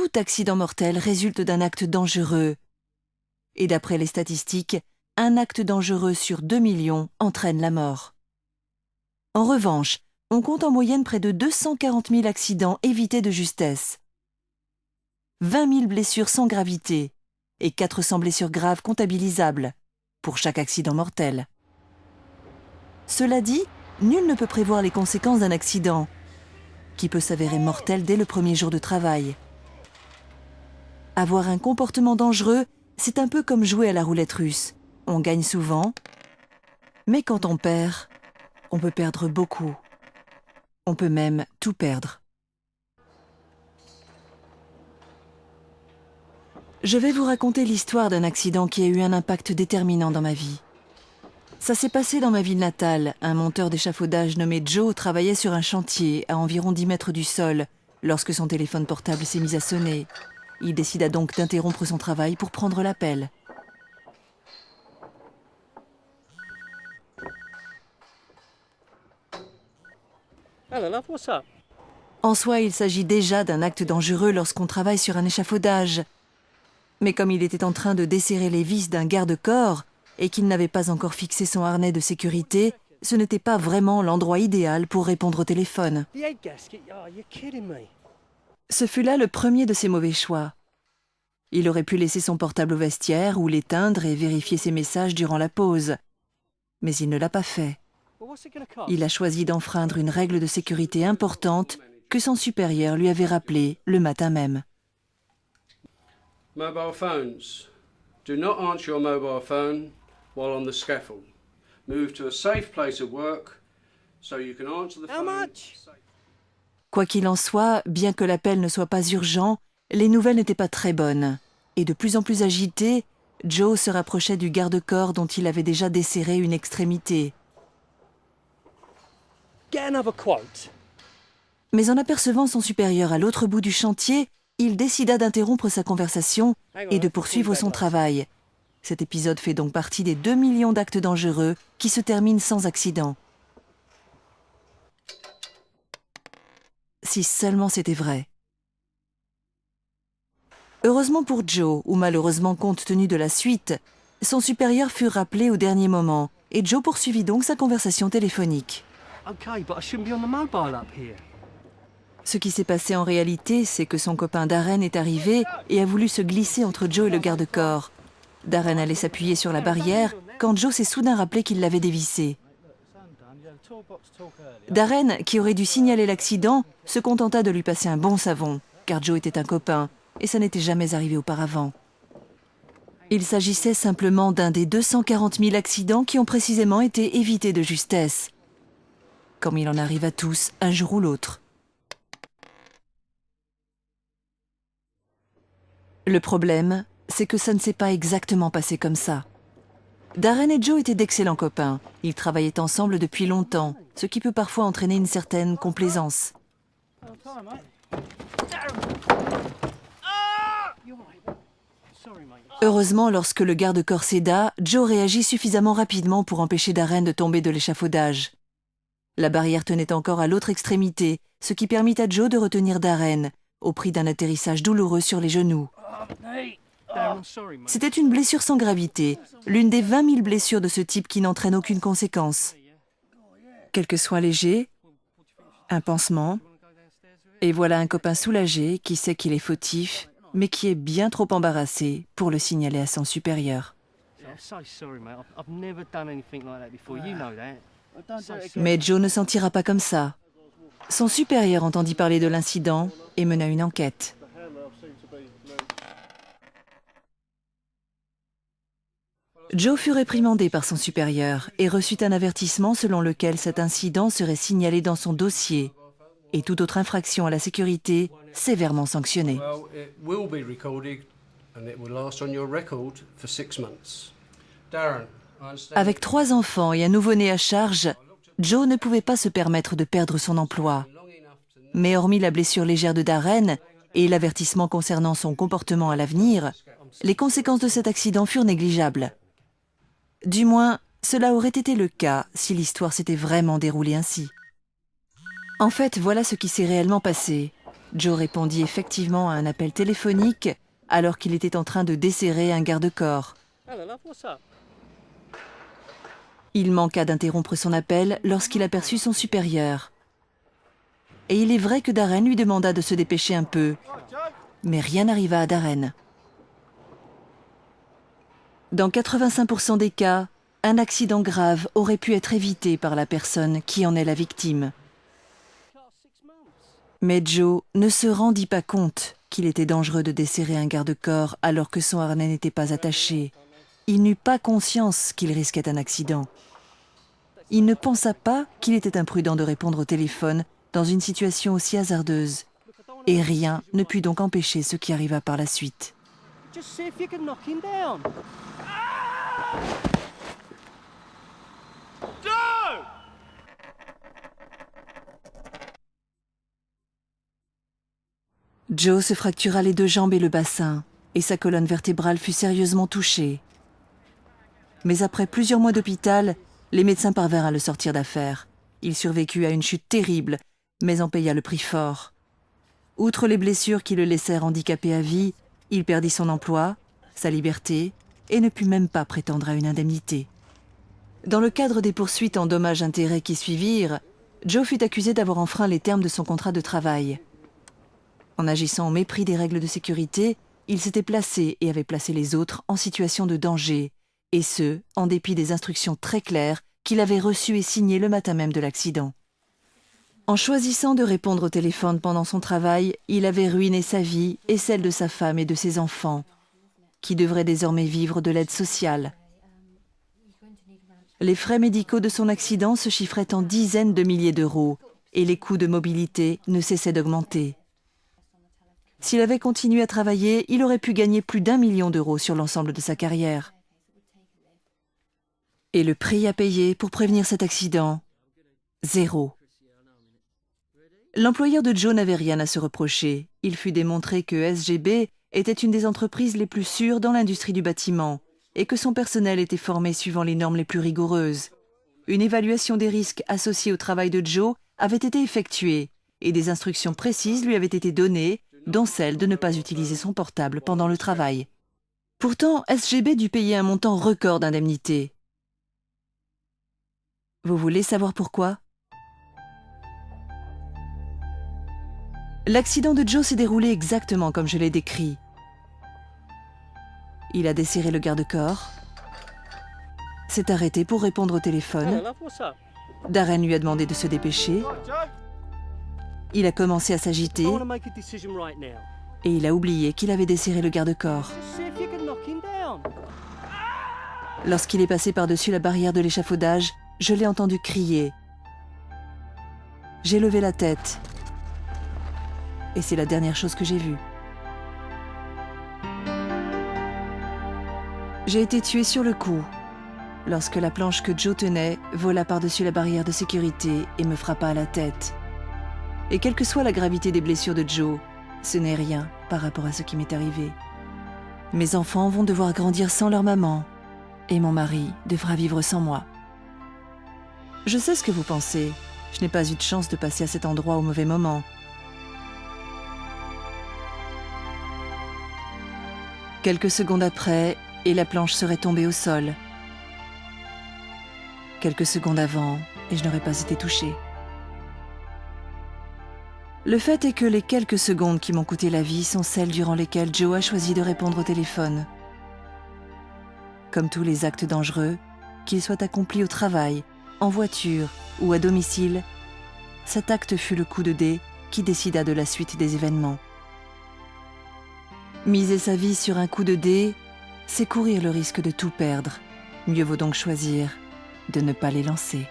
tout accident mortel résulte d'un acte dangereux. Et d'après les statistiques, un acte dangereux sur 2 millions entraîne la mort. En revanche, on compte en moyenne près de 240 000 accidents évités de justesse, 20 000 blessures sans gravité et 400 blessures graves comptabilisables pour chaque accident mortel. Cela dit, nul ne peut prévoir les conséquences d'un accident, qui peut s'avérer mortel dès le premier jour de travail. Avoir un comportement dangereux, c'est un peu comme jouer à la roulette russe. On gagne souvent, mais quand on perd, on peut perdre beaucoup. On peut même tout perdre. Je vais vous raconter l'histoire d'un accident qui a eu un impact déterminant dans ma vie. Ça s'est passé dans ma ville natale. Un monteur d'échafaudage nommé Joe travaillait sur un chantier à environ 10 mètres du sol lorsque son téléphone portable s'est mis à sonner. Il décida donc d'interrompre son travail pour prendre l'appel. Hello, love, what's up? En soi, il s'agit déjà d'un acte dangereux lorsqu'on travaille sur un échafaudage. Mais comme il était en train de desserrer les vis d'un garde-corps et qu'il n'avait pas encore fixé son harnais de sécurité, ce n'était pas vraiment l'endroit idéal pour répondre au téléphone. The head gasket? Oh, you're kidding me. Ce fut là le premier de ses mauvais choix. Il aurait pu laisser son portable au vestiaire ou l'éteindre et vérifier ses messages durant la pause. Mais il ne l'a pas fait. Well, what's it gonna cost? Il a choisi d'enfreindre une règle de sécurité importante que son supérieur lui avait rappelée le matin même. Mobile phones. Do not answer your mobile phone while on the scaffold. Move to a safe place of work so you can answer the How phone. much? Quoi qu'il en soit, bien que l'appel ne soit pas urgent, les nouvelles n'étaient pas très bonnes. Et de plus en plus agité, Joe se rapprochait du garde-corps dont il avait déjà desserré une extrémité. Get another quote. Mais en apercevant son supérieur à l'autre bout du chantier, il décida d'interrompre sa conversation et de poursuivre son travail. Cet épisode fait donc partie des 2 millions d'actes dangereux qui se terminent sans accident. Si seulement c'était vrai. Heureusement pour Joe, ou malheureusement compte tenu de la suite, son supérieur fut rappelé au dernier moment et Joe poursuivit donc sa conversation téléphonique. Okay, but I shouldn't be on the mobile up here. Ce qui s'est passé en réalité, c'est que son copain Darren est arrivé et a voulu se glisser entre Joe et le garde-corps. Darren allait s'appuyer sur la barrière quand Joe s'est soudain rappelé qu'il l'avait dévissé. Darren, qui aurait dû signaler l'accident, se contenta de lui passer un bon savon, car Joe était un copain, et ça n'était jamais arrivé auparavant. Il s'agissait simplement d'un des 240 000 accidents qui ont précisément été évités de justesse. Comme il en arrive à tous, un jour ou l'autre. Le problème, c'est que ça ne s'est pas exactement passé comme ça. Darren et Joe étaient d'excellents copains. Ils travaillaient ensemble depuis longtemps, ce qui peut parfois entraîner une certaine complaisance. Heureusement, lorsque le garde-corps céda, Joe réagit suffisamment rapidement pour empêcher Darren de tomber de l'échafaudage. La barrière tenait encore à l'autre extrémité, ce qui permit à Joe de retenir Darren, au prix d'un atterrissage douloureux sur les genoux. Darren, I'm sorry, mate. C'était une blessure sans gravité, l'une des 20 000 blessures de ce type qui n'entraînent aucune conséquence. Quelques soins légers, un pansement, et voilà un copain soulagé qui sait qu'il est fautif, mais qui est bien trop embarrassé pour le signaler à son supérieur. I'm so sorry, mate. I've never done anything like that before. You know that. So again, Mais Joe ne s'en tira pas comme ça. Son supérieur entendit parler de l'incident et mena une enquête. Joe fut réprimandé par son supérieur et reçut un avertissement selon lequel cet incident serait signalé dans son dossier et toute autre infraction à la sécurité sévèrement sanctionnée. Well, it will be recorded and it will last on your record for 6 months. Darren, I understand. Avec 3 enfants et un nouveau-né à charge, Joe ne pouvait pas se permettre de perdre son emploi. Mais hormis la blessure légère de Darren et l'avertissement concernant son comportement à l'avenir, les conséquences de cet accident furent négligeables. Du moins, cela aurait été le cas si l'histoire s'était vraiment déroulée ainsi. En fait, voilà ce qui s'est réellement passé. Joe répondit effectivement à un appel téléphonique alors qu'il était en train de desserrer un garde-corps. Hello, love, what's up? Il manqua d'interrompre son appel lorsqu'il aperçut son supérieur. Et il est vrai que Darren lui demanda de se dépêcher un peu, mais rien n'arriva à Darren. Dans 85% des cas, un accident grave aurait pu être évité par la personne qui en est la victime. Mais Joe ne se rendit pas compte qu'il était dangereux de desserrer un garde-corps alors que son harnais n'était pas attaché. Il n'eut pas conscience qu'il risquait un accident. Il ne pensa pas qu'il était imprudent de répondre au téléphone dans une situation aussi hasardeuse. Et rien ne put donc empêcher ce qui arriva par la suite. Just see if you can knock him down. Joe se fractura les 2 jambes et le bassin, et sa colonne vertébrale fut sérieusement touchée. Mais après plusieurs mois d'hôpital, les médecins parvinrent à le sortir d'affaire. Il survécut à une chute terrible, mais en paya le prix fort. Outre les blessures qui le laissèrent handicapé à vie, il perdit son emploi, sa liberté, et ne put même pas prétendre à une indemnité. Dans le cadre des poursuites en dommages-intérêts qui suivirent, Joe fut accusé d'avoir enfreint les termes de son contrat de travail. En agissant au mépris des règles de sécurité, il s'était placé et avait placé les autres en situation de danger, et ce, en dépit des instructions très claires qu'il avait reçues et signées le matin même de l'accident. En choisissant de répondre au téléphone pendant son travail, il avait ruiné sa vie et celle de sa femme et de ses enfants, qui devraient désormais vivre de l'aide sociale. Les frais médicaux de son accident se chiffraient en dizaines de milliers d'euros, et les coûts de mobilité ne cessaient d'augmenter. S'il avait continué à travailler, il aurait pu gagner plus d'1 million d'euros sur l'ensemble de sa carrière. Et le prix à payer pour prévenir cet accident ? 0. L'employeur de Joe n'avait rien à se reprocher. Il fut démontré que SGB était une des entreprises les plus sûres dans l'industrie du bâtiment et que son personnel était formé suivant les normes les plus rigoureuses. Une évaluation des risques associés au travail de Joe avait été effectuée et des instructions précises lui avaient été données, dont celle de ne pas utiliser son portable pendant le travail. Pourtant, SGB dut payer un montant record d'indemnité. Vous voulez savoir pourquoi ? L'accident de Joe s'est déroulé exactement comme je l'ai décrit. Il a desserré le garde-corps, s'est arrêté pour répondre au téléphone. Hello, love, what's up? Darren lui a demandé de se dépêcher. Il a commencé à s'agiter I want to make a decision right now. et il a oublié qu'il avait desserré le garde-corps. Just see if you can knock him down. Lorsqu'il est passé par-dessus la barrière de l'échafaudage, je l'ai entendu crier. J'ai levé la tête. Et c'est la dernière chose que j'ai vue. J'ai été tué sur le coup, lorsque la planche que Joe tenait vola par-dessus la barrière de sécurité et me frappa à la tête. Et quelle que soit la gravité des blessures de Joe, ce n'est rien par rapport à ce qui m'est arrivé. Mes enfants vont devoir grandir sans leur maman, et mon mari devra vivre sans moi. Je sais ce que vous pensez. Je n'ai pas eu de chance de passer à cet endroit au mauvais moment. Quelques secondes après, et la planche serait tombée au sol. Quelques secondes avant, et je n'aurais pas été touchée. Le fait est que les quelques secondes qui m'ont coûté la vie sont celles durant lesquelles Joe a choisi de répondre au téléphone. Comme tous les actes dangereux, qu'ils soient accomplis au travail, en voiture ou à domicile, cet acte fut le coup de dé qui décida de la suite des événements. Miser sa vie sur un coup de dé, c'est courir le risque de tout perdre. Mieux vaut donc choisir de ne pas les lancer.